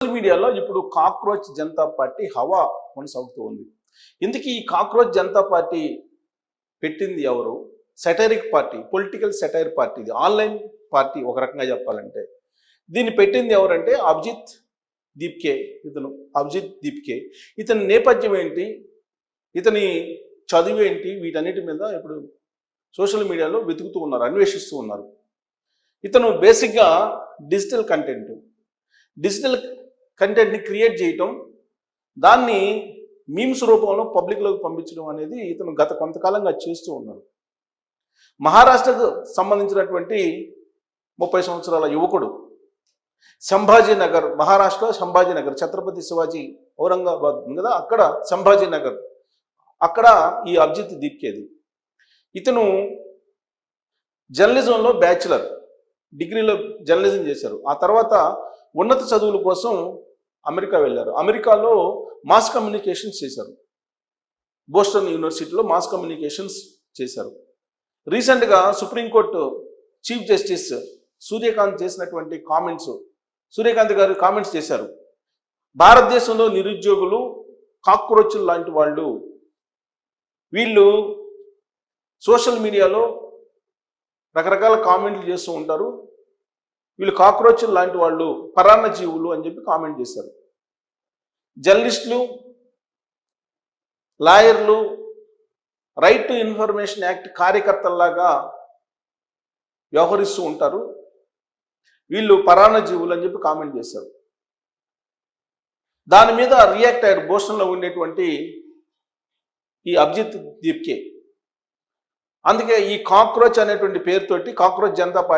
Social మీడియాలో ఇప్పుడు cockroach Janata party హవా కొనసాగుతూ ఉంది. ఇందుకు ఈ కాక్రోచ్ జనతా పార్టీ పెట్టింది ఎవరు? Satiric party, political satire party, ఇది ఆన్లైన్ పార్టీ ఒక రకంగా చెప్పాలంటే. దీన్ని పెట్టింది ఎవరంటే అభిజిత్ దీప్కే. అభిజిత్ దీప్కే ఇతని నేపథ్యం ఏంటి, ఇతని చదువు ఏంటి, వీటన్నిటి మీద ఇప్పుడు సోషల్ మీడియాలో వెతుకుతూ ఉన్నారు, అన్వేషిస్తూ ఉన్నారు. ఇతను బేసిక్గా డిజిటల్ కంటెంట్ని క్రియేట్ చేయటం, దాన్ని మీమ్స్ రూపంలో పబ్లిక్లోకి పంపించడం అనేది ఇతను గత కొంతకాలంగా చేస్తూ ఉన్నారు. మహారాష్ట్రకు సంబంధించినటువంటి 30 సంవత్సరాల యువకుడు, సంభాజీనగర్, మహారాష్ట్ర సంభాజీనగర్, ఛత్రపతి శివాజీ ఔరంగాబాద్ ఉంది కదా, అక్కడ సంభాజీనగర్, అక్కడ ఈ అభిజిత్ దీప్కేది. ఇతను జర్నలిజంలో బ్యాచిలర్ డిగ్రీలో జర్నలిజం చేశారు. ఆ తర్వాత ఉన్నత చదువుల కోసం అమెరికా వెళ్ళారు. అమెరికాలో మాస్ కమ్యూనికేషన్స్ చేశారు. బోస్టన్ యూనివర్సిటీలో మాస్ కమ్యూనికేషన్స్ చేశారు. రీసెంట్గా సుప్రీంకోర్టు చీఫ్ జస్టిస్ సూర్యకాంత్ చేసినటువంటి కామెంట్స్, సూర్యకాంత్ గారు కామెంట్స్ చేశారు. భారతదేశంలో నిరుద్యోగులు కాక్రోచ్లు లాంటి వాళ్ళు, వీళ్ళు సోషల్ మీడియాలో రకరకాల కామెంట్లు చేస్తూ ఉంటారు, వీళ్ళు కాక్రోచ్లు లాంటి వాళ్ళు, పరాన్న జీవులు అని చెప్పి కామెంట్ చేశారు. జర్నలిస్టులు, లాయర్లు, రైట్ టు ఇన్ఫర్మేషన్ యాక్ట్ కార్యకర్తల్లాగా వ్యవహరిస్తూ ఉంటారు, వీళ్ళు పరాన్న జీవులు అని చెప్పి కామెంట్ చేశారు. దాని మీద రియాక్ట్ అయ్యారు బోస్టన్లో ఉండేటువంటి ఈ అభిజిత్ దీప్కే. అందుకే ఈ కాక్రోచ్ అనేటువంటి పేరుతోటి కాక్రోచ్ జనతా పార్టీ